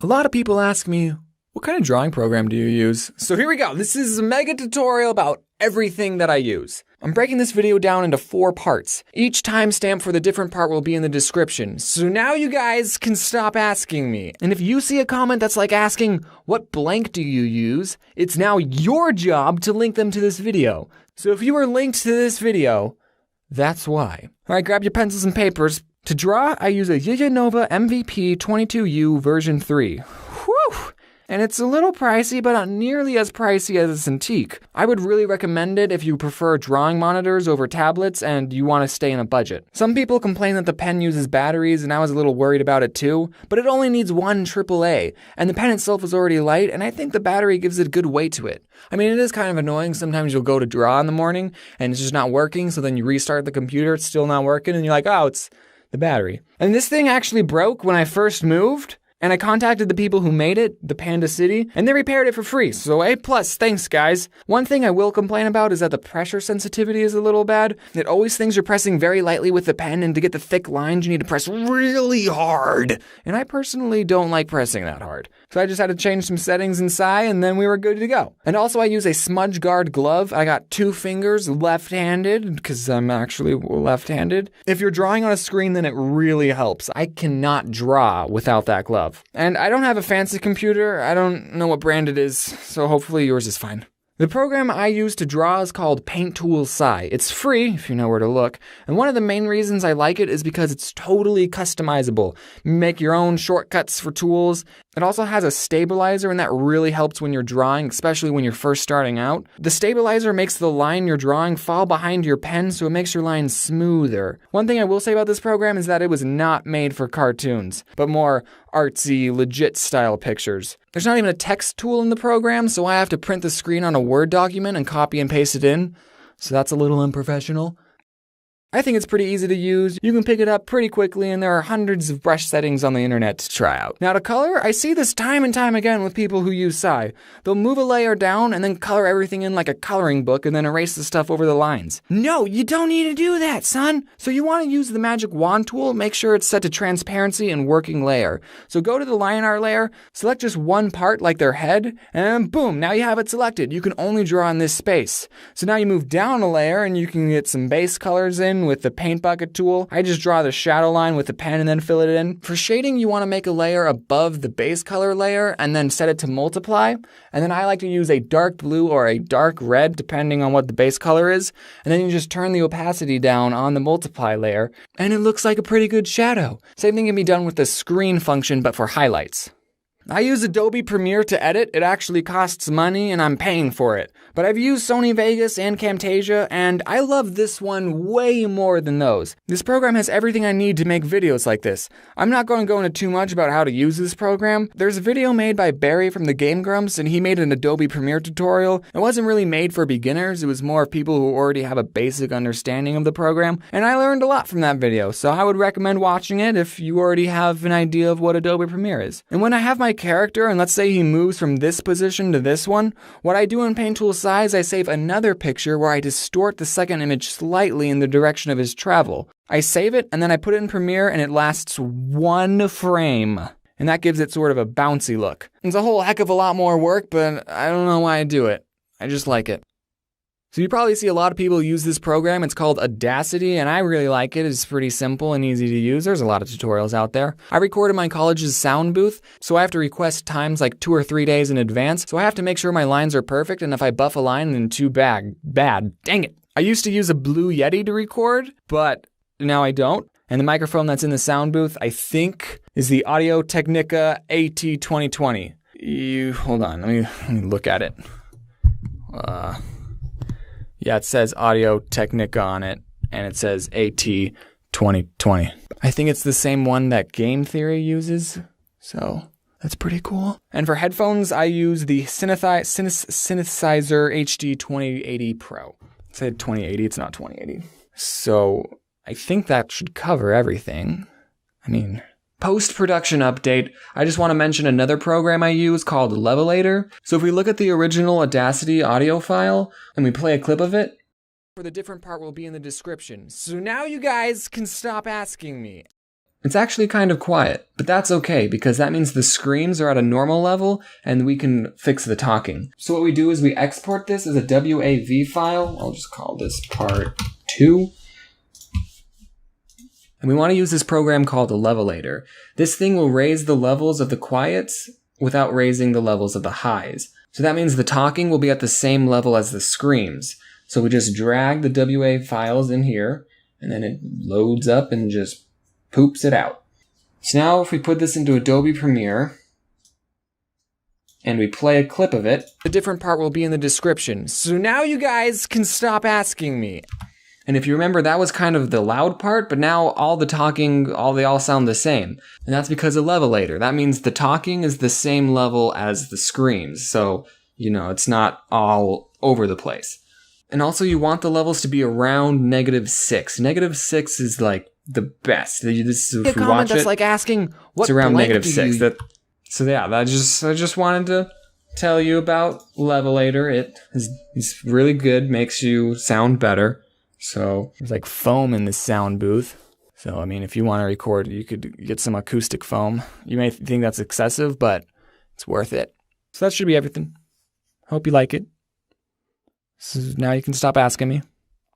A lot of people ask me, what kind of drawing program do you use? So here we go. This is a mega tutorial about everything that I use. I'm breaking this video down into 4 parts. Each timestamp for the different part will be in the description. So now you guys can stop asking me. And if you see a comment that's like asking, what blank do you use? It's now your job to link them to this video. So if you are linked to this video, that's why. All right, grab your pencils and papers. To draw, I use a Yiga Nova MVP 22U version 3. Whew! And it's a little pricey, but not nearly as pricey as a Cintiq. I would really recommend it if you prefer drawing monitors over tablets and you want to stay in a budget. Some people complain that the pen uses batteries, and I was a little worried about it too, but it only needs 1 AAA, and the pen itself is already light, and I think the battery gives it a good weight to it. I mean, it is kind of annoying. Sometimes you'll go to draw in the morning, and it's just not working, so then you restart the computer, it's still not working, and you're like, oh, it's the battery. And this thing actually broke when I first moved. And I contacted the people who made it, the Panda City, and they repaired it for free, so A+, thanks guys. One thing I will complain about is that the pressure sensitivity is a little bad. It always thinks you're pressing very lightly with the pen, and to get the thick lines you need to press really hard. And I personally don't like pressing that hard. So I just had to change some settings in Psy, and then we were good to go. And also I use a smudge guard glove. I got 2 fingers, left-handed, because I'm actually left-handed. If you're drawing on a screen, then it really helps. I cannot draw without that glove. And I don't have a fancy computer. I don't know what brand it is, so hopefully yours is fine. The program I use to draw is called Theodd1sout. It's free, if you know where to look, and one of the main reasons I like it is because it's totally customizable. You make your own shortcuts for tools. It also has a stabilizer, and that really helps when you're drawing, especially when you're first starting out. The stabilizer makes the line you're drawing fall behind your pen, so it makes your lines smoother. One thing I will say about this program is that it was not made for cartoons, but more artsy, legit style pictures. There's not even a text tool in the program, so I have to print the screen on a Word document and copy and paste it in. So that's a little unprofessional. I think it's pretty easy to use. You can pick it up pretty quickly, and there are hundreds of brush settings on the internet to try out. Now to color, I see this time and time again with people who use Psy. They'll move a layer down and then color everything in like a coloring book and then erase the stuff over the lines. No, you don't need to do that, son. So you want to use the magic wand tool, make sure it's set to transparency and working layer. So go to the line art layer, select just one part like their head, and boom, now you have it selected. You can only draw in this space. So now you move down a layer and you can get some base colors in with the paint bucket tool. I just draw the shadow line with the pen and then fill it in. For shading, you want to make a layer above the base color layer and then set it to multiply. And then I like to use a dark blue or a dark red, depending on what the base color is. And then you just turn the opacity down on the multiply layer, and it looks like a pretty good shadow. Same thing can be done with the screen function, but for highlights. I use Adobe Premiere to edit. It actually costs money and I'm paying for it. But I've used Sony Vegas and Camtasia, and I love this one way more than those. This program has everything I need to make videos like this. I'm not going to go into too much about how to use this program. There's a video made by Barry from the Game Grumps, and he made an Adobe Premiere tutorial. It wasn't really made for beginners. It was more of people who already have a basic understanding of the program, and I learned a lot from that video, so I would recommend watching it if you already have an idea of what Adobe Premiere is. And when I have my character, and let's say he moves from this position to this one, what I do in Theodd1sout is I save another picture where I distort the second image slightly in the direction of his travel. I save it, and then I put it in Premiere, and it lasts 1 frame. And that gives it sort of a bouncy look. It's a whole heck of a lot more work, but I don't know why I do it. I just like it. So you probably see a lot of people use this program. It's called Audacity, and I really like it. It's pretty simple and easy to use. There's a lot of tutorials out there. I record in my college's sound booth, so I have to request times like 2 or 3 days in advance. So I have to make sure my lines are perfect, and if I buff a line, then too bad. Dang it. I used to use a Blue Yeti to record, but now I don't. And the microphone that's in the sound booth, I think, is the Audio-Technica AT2020. Hold on, let me look at it. Yeah, it says Audio-Technica on it, and it says AT2020. I think it's the same one that Game Theory uses, so that's pretty cool. And for headphones, I use the Synthesizer HD 2080 Pro. It said 2080, it's not 2080. So I think that should cover everything. I mean, post-production update, I just want to mention another program I use called Levelator. So if we look at the original Audacity audio file and we play a clip of it, for the different part will be in the description. So now you guys can stop asking me. It's actually kind of quiet, but that's okay because that means the screams are at a normal level and we can fix the talking. So what we do is we export this as a WAV file. I'll just call this part 2. And we want to use this program called a levelator. This thing will raise the levels of the quiets without raising the levels of the highs. So that means the talking will be at the same level as the screams. So we just drag the WAV files in here and then it loads up and just poops it out. So now if we put this into Adobe Premiere and we play a clip of it, the different part will be in the description. So now you guys can stop asking me. And if you remember, that was kind of the loud part, but now all the talking, they all sound the same. And that's because of levelator. That means the talking is the same level as the screams. So, it's not all over the place. And also you want the levels to be around -6. -6 is like the best. This is, if you watch that's it, like asking what it's around blank -6. do you... I just wanted to tell you about levelator. It's really good, makes you sound better. So There's like foam in this sound booth. So, I mean, if you want to record, you could get some acoustic foam. You may think that's excessive, but it's worth it. So that should be everything. Hope you like it. So now you can stop asking me.